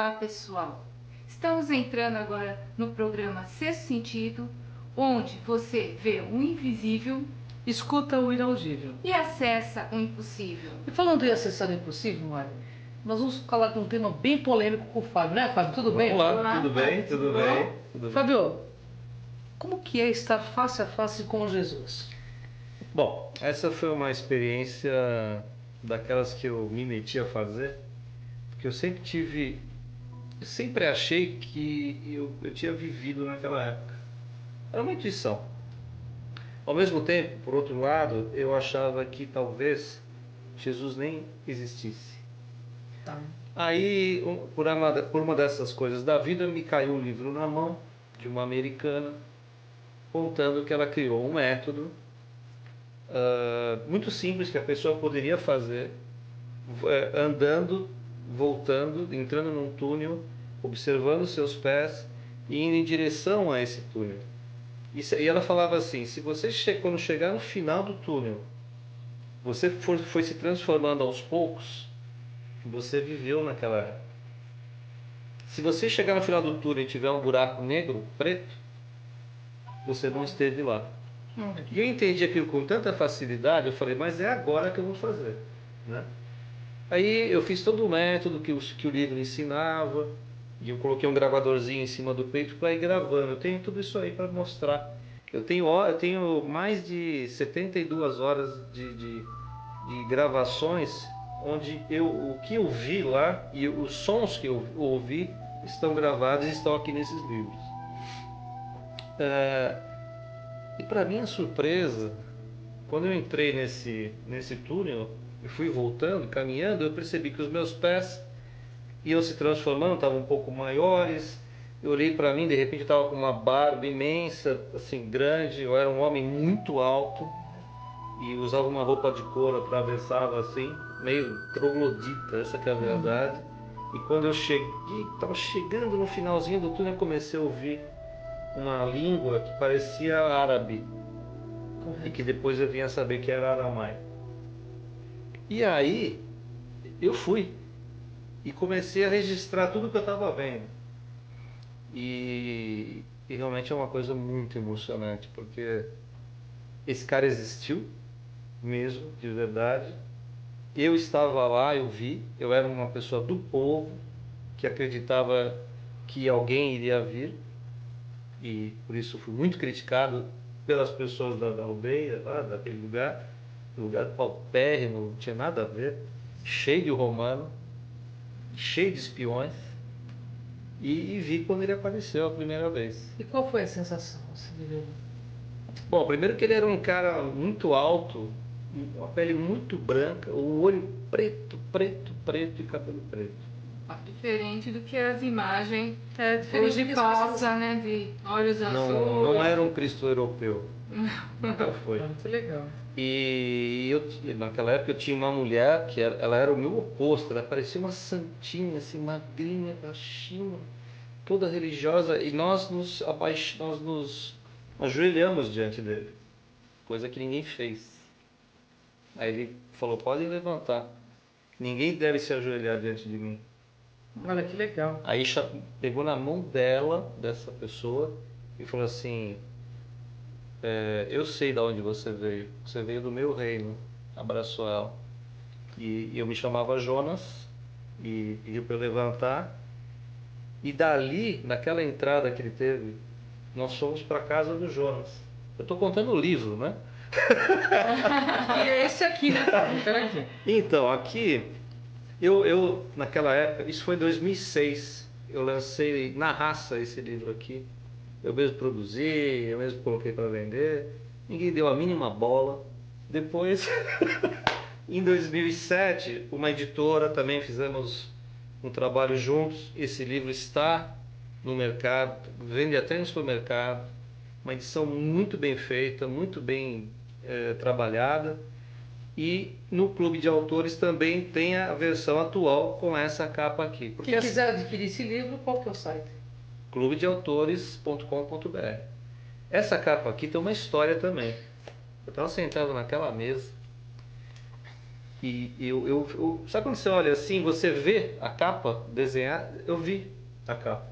Olá, pessoal! Estamos entrando agora no programa Sexto Sentido, onde você vê o invisível, escuta o inaudível e acessa o impossível. E falando em acessar o impossível, Mário, nós vamos falar de um tema bem polêmico com o Fábio, né, Fábio? Tudo bem? Olá, tudo bem? Tudo bem? Tudo bem. Fábio, como que é estar face a face com Jesus? Bom, essa foi uma experiência daquelas que eu me meti a fazer, porque eu sempre achei que eu tinha vivido naquela época. Era uma intuição. Ao mesmo tempo, por outro lado, eu achava que talvez Jesus nem existisse. Tá. Aí, por uma dessas coisas da vida, me caiu um livro na mão de uma americana, contando que ela criou um método muito simples que a pessoa poderia fazer, andando, voltando, entrando num túnel, observando seus pés e indo em direção a esse túnel. E ela falava assim: se você quando chegar no final do túnel, você foi se transformando aos poucos, você viveu naquela época. Se você chegar no final do túnel e tiver um buraco negro, preto, você não esteve lá. E eu entendi aquilo com tanta facilidade, eu falei, mas é agora que eu vou fazer, né? Aí eu fiz todo o método que o livro ensinava, e eu coloquei um gravadorzinho em cima do peito para ir gravando. Eu tenho tudo isso aí para mostrar. Eu tenho mais de 72 horas de gravações, onde o que eu vi lá e os sons que eu ouvi estão gravados e estão aqui nesses livros. E para minha surpresa, quando eu entrei nesse túnel e fui voltando, caminhando, eu percebi que os meus pés iam se transformando, estavam um pouco maiores. Eu olhei para mim, de repente eu estava com uma barba imensa, assim, grande. Eu era um homem muito alto e usava uma roupa de couro atravessava assim, meio troglodita, essa que é a verdade. E quando eu estava chegando no finalzinho do túnel, eu comecei a ouvir uma língua que parecia árabe. Correto. E que depois eu vinha saber que era aramaico. E aí eu fui e comecei a registrar tudo que eu estava vendo. E realmente é uma coisa muito emocionante, porque esse cara existiu mesmo, de verdade. Eu estava lá, eu vi, eu era uma pessoa do povo que acreditava que alguém iria vir, e por isso fui muito criticado pelas pessoas da aldeia, lá daquele lugar paupérrimo, não tinha nada a ver, cheio de romano, cheio de espiões, e vi quando ele apareceu a primeira vez. E qual foi a sensação? Bom, primeiro que ele era um cara muito alto, uma pele muito branca, o olho preto e cabelo preto. Diferente do que as imagens diferente hoje passa, né? De olhos azuis. Não era um Cristo europeu. Nunca foi. Muito legal. E naquela época eu tinha uma mulher que ela era o meu oposto, ela parecia uma santinha, assim, magrinha, baixinha, toda religiosa, e nós nos ajoelhamos diante dele, coisa que ninguém fez. Aí ele falou: podem levantar, ninguém deve se ajoelhar diante de mim. Olha que legal. Aí pegou na mão dessa pessoa, e falou assim: eu sei de onde você veio do meu reino. Abraçou ela. E eu me chamava Jonas, e pediu para eu levantar. E dali, naquela entrada que ele teve, nós fomos para a casa do Jonas. Eu estou contando o livro, né? E é esse aqui, né? Aqui. Então, aqui, eu naquela época, isso foi em 2006, eu lancei na raça esse livro aqui. Eu mesmo produzi, eu mesmo coloquei para vender. Ninguém deu a mínima bola. Depois, em 2007, uma editora, também fizemos um trabalho juntos. Esse livro está no mercado, vende até no supermercado. Uma edição muito bem feita, muito bem trabalhada. E no Clube de Autores também tem a versão atual com essa capa aqui. Quem quiser adquirir esse livro, qual que é o site? clubedeautores.com.br. Essa capa aqui tem uma história também. Eu estava sentado naquela mesa Sabe quando você olha assim, você vê a capa desenhada? Eu vi a capa.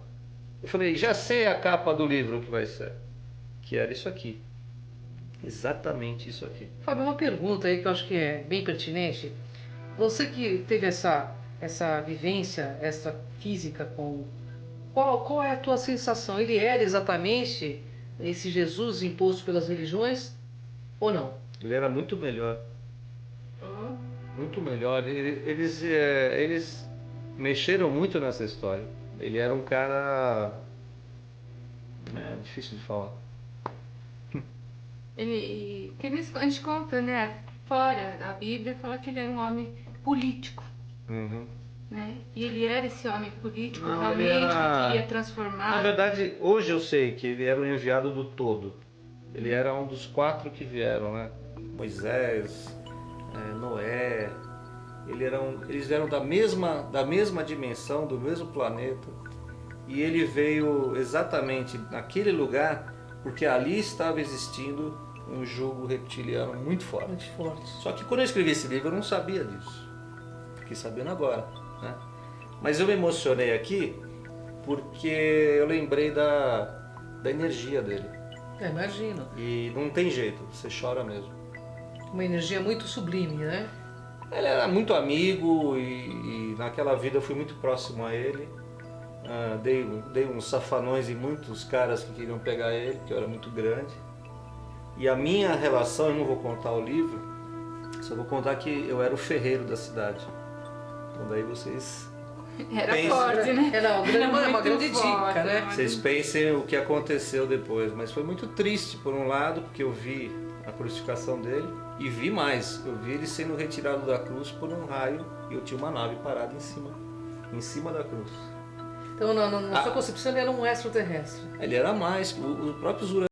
Eu falei, já sei a capa do livro que vai ser. Que era isso aqui. Exatamente isso aqui. Fábio, uma pergunta aí que eu acho que é bem pertinente. Você que teve essa vivência, essa física com... Qual é a tua sensação? Ele era exatamente esse Jesus imposto pelas religiões ou não? Ele era muito melhor. Muito melhor. Eles mexeram muito nessa história. Ele era um cara... É difícil de falar. A gente conta, né? Fora da Bíblia, fala que ele era um homem político. Uhum. Né? E ele era esse homem político Não, realmente ele era... que queria transformar. Na verdade, hoje eu sei que ele era o enviado do todo. Ele era um dos 4 que vieram, né? Moisés, Noé. Eles eram da mesma dimensão, do mesmo planeta. E ele veio exatamente naquele lugar porque ali estava existindo um jugo reptiliano muito forte. Muito forte. Só que quando eu escrevi esse livro eu não sabia disso. Fiquei sabendo agora, né? Mas eu me emocionei aqui porque eu lembrei da energia dele. Imagino. E não tem jeito, você chora mesmo. Uma energia muito sublime, né? Ele era muito amigo e naquela vida eu fui muito próximo a ele. Dei uns safanões em muitos caras que queriam pegar ele, porque eu era muito grande. E a minha relação, eu não vou contar o livro, só vou contar que eu era o ferreiro da cidade. Então daí vocês Era pensem, forte, né? Era uma muito grande dica, forte, né? vocês pensem o que aconteceu depois. Mas foi muito triste por um lado, porque eu vi a crucificação dele e vi mais. Eu vi ele sendo retirado da cruz por um raio e eu tinha uma nave parada em cima da cruz. Então, na sua concepção, ele era um extraterrestre. Ele era mais, os próprios Uranianos.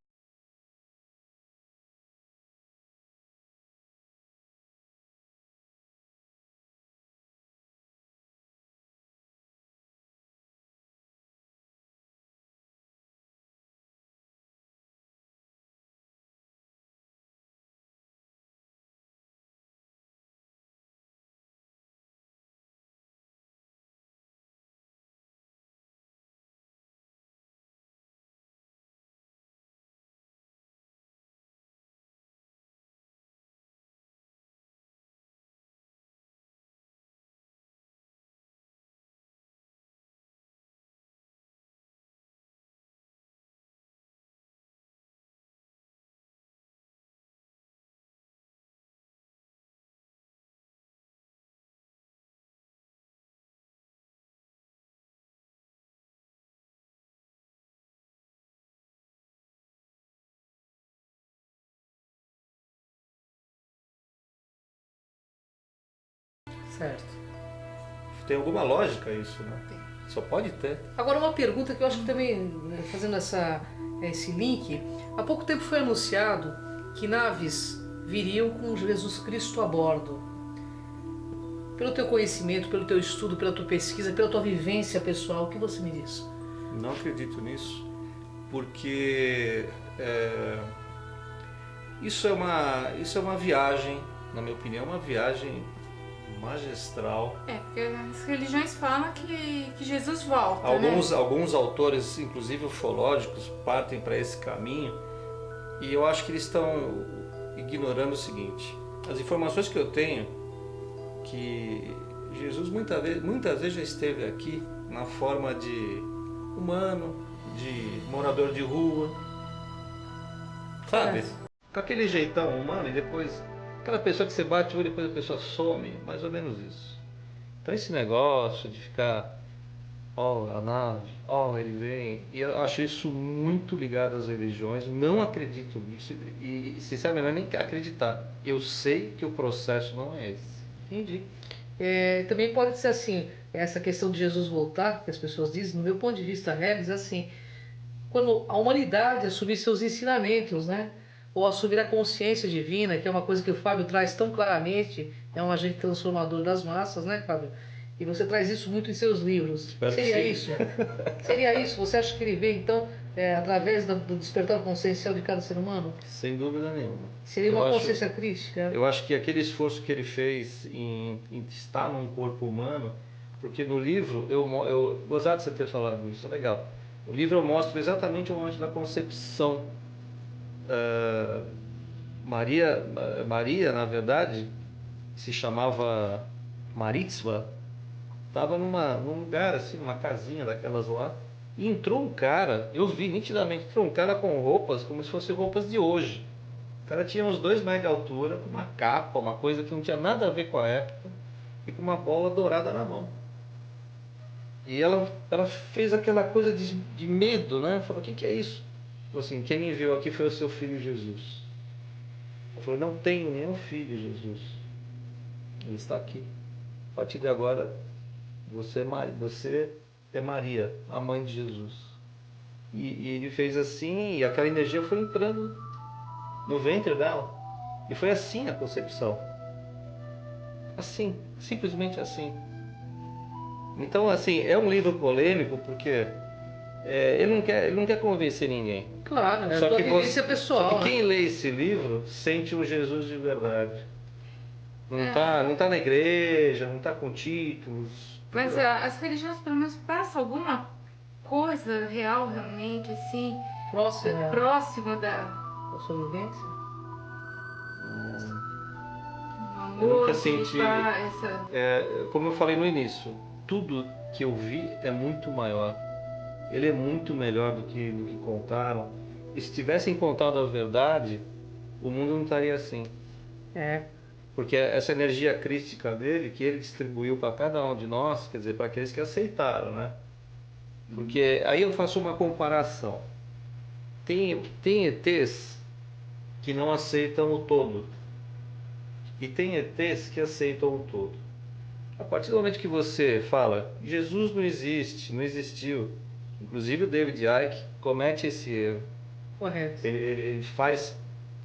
Certo. Tem alguma lógica isso, né? Só pode ter. Agora, uma pergunta que eu acho que também, né, fazendo esse link, há pouco tempo foi anunciado que naves viriam com Jesus Cristo a bordo. Pelo teu conhecimento, pelo teu estudo, pela tua pesquisa, pela tua vivência pessoal, o que você me diz? Não acredito nisso, porque isso é uma viagem, na minha opinião, uma viagem magistral. Porque as religiões falam que Jesus volta, né? Alguns autores, inclusive ufológicos, partem para esse caminho e eu acho que eles estão ignorando o seguinte: as informações que eu tenho, que Jesus muitas vezes já esteve aqui na forma de humano, de morador de rua, sabe? Com aquele jeitão humano e depois aquela pessoa que você bate o olho e depois a pessoa some, mais ou menos isso. Então esse negócio de ficar, a nave, ele vem, e eu acho isso muito ligado às religiões, não acredito nisso e sinceramente não é nem acreditar. Eu sei que o processo não é esse. Entendi. Também pode ser assim, essa questão de Jesus voltar, que as pessoas dizem, no meu ponto de vista, diz assim, quando a humanidade assumir seus ensinamentos, né? Ou assumir a consciência divina, que é uma coisa que o Fábio traz tão claramente, é um agente transformador das massas, né, Fábio? E você traz isso muito em seus livros. Espero Seria que sim. isso? Seria isso? Você acha que ele vê, então, através do despertar consciencial de cada ser humano? Sem dúvida nenhuma. Seria uma consciência crística? Eu acho que aquele esforço que ele fez em estar num corpo humano, porque no livro, eu gostava de você ter falado isso, é legal. No livro eu mostro exatamente o momento da concepção. Maria, na verdade, se chamava Maritzva, estava num lugar assim, numa casinha daquelas lá, e entrou um cara, eu vi nitidamente, entrou um cara com roupas como se fossem roupas de hoje. O cara tinha uns 2 metros de altura, com uma capa, uma coisa que não tinha nada a ver com a época, e com uma bola dourada na mão. E ela fez aquela coisa de medo, né? Falou, o que é isso? Falou assim, quem me enviou aqui foi o seu filho Jesus. Eu falei, não tenho nenhum filho, Jesus. Ele está aqui. A partir de agora, você é Maria, a mãe de Jesus. E ele fez assim, e aquela energia foi entrando no ventre dela. E foi assim a concepção. Assim, simplesmente assim. Então, assim, é um livro polêmico porque ele não quer convencer ninguém. Claro, é Só sua que vivência pessoal. Só que quem lê esse livro sente um Jesus de verdade. Não tá na igreja, não tá com títulos. Mas as religiões pelo menos passam alguma coisa real, realmente, assim, próximo da sua vivência? Eu nunca senti. Como eu falei no início, tudo que eu vi é muito maior. Ele é muito melhor do que contaram. E se tivessem contado a verdade, o mundo não estaria assim. Porque essa energia crística dele, que ele distribuiu para cada um de nós, quer dizer, para aqueles que aceitaram, né? Porque aí eu faço uma comparação. Tem ETs que não aceitam o todo. E tem ETs que aceitam o todo. A partir do momento que você fala, Jesus não existe, não existiu. Inclusive o David Icke comete esse erro. Correto. Ele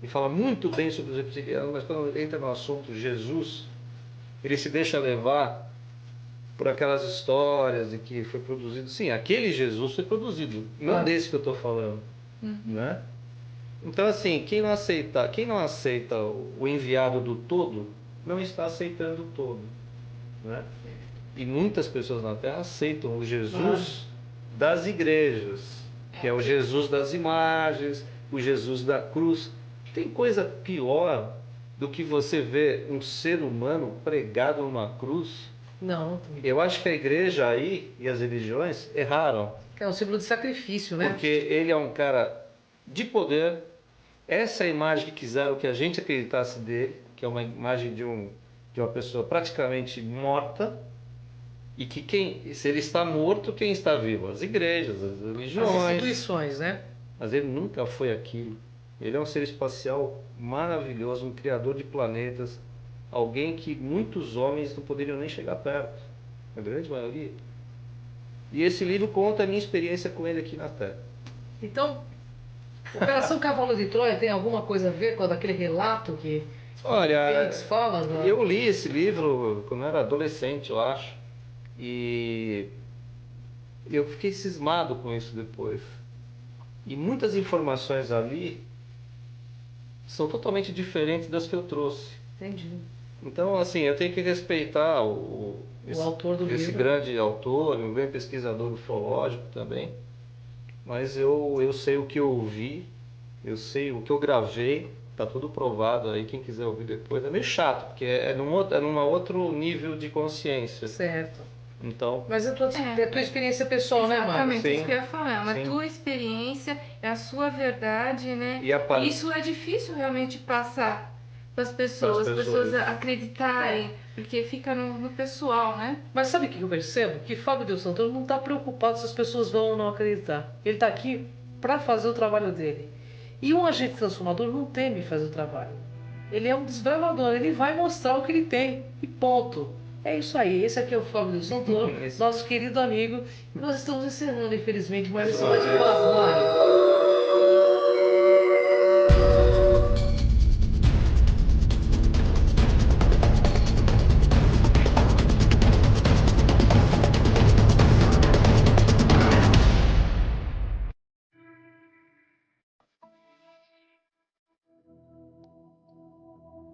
fala muito bem sobre os reptilianos, mas quando entra no assunto Jesus, ele se deixa levar por aquelas histórias de que foi produzido. Sim, aquele Jesus foi produzido, não desse que eu estou falando. Né? Então, assim, quem não aceita o enviado do todo, não está aceitando o todo. Né? E muitas pessoas na Terra aceitam o Jesus das igrejas, que é o Jesus das imagens, o Jesus da cruz. Tem coisa pior do que você ver um ser humano pregado numa cruz? Não. Eu acho que a igreja aí e as religiões erraram. É um símbolo de sacrifício, né? Porque ele é um cara de poder. Essa é a imagem que quiseram que a gente acreditasse dele, que é uma imagem de uma pessoa praticamente morta. E que se ele está morto, quem está vivo? As igrejas, as religiões. As instituições, né? Mas ele nunca foi aquilo. Ele é um ser espacial maravilhoso, um criador de planetas. Alguém que muitos homens não poderiam nem chegar perto. A grande maioria. E esse livro conta a minha experiência com ele aqui na Terra. Então, Operação Cavalo de Troia tem alguma coisa a ver com aquele relato que Fênix fala? Eu li esse livro quando eu era adolescente, eu acho. E eu fiquei cismado com isso depois. E muitas informações ali são totalmente diferentes das que eu trouxe. Entendi. Então, assim, eu tenho que respeitar o autor do esse livro. Grande autor, um grande pesquisador ufológico também. Mas eu sei o que eu vi, eu sei o que eu gravei, tá tudo provado aí, quem quiser ouvir depois. É meio chato, porque é num outro nível de consciência. Certo. Então, mas é a tua experiência pessoal, né, Márcio? Exatamente, isso que eu ia falar. Mas a tua experiência é a sua verdade, né? E isso é difícil realmente passar para as pessoas acreditarem, porque fica no pessoal, né? Mas sabe o que eu percebo? Que Fábio de Santana não está preocupado se as pessoas vão ou não acreditar. Ele está aqui para fazer o trabalho dele. E um agente transformador não teme fazer o trabalho. Ele é um desbravador, ele vai mostrar o que ele tem. E ponto. É isso aí, esse aqui é o Fábio de Santoro, nosso querido amigo. E nós estamos encerrando, infelizmente, mais esse bate-papo, Mário.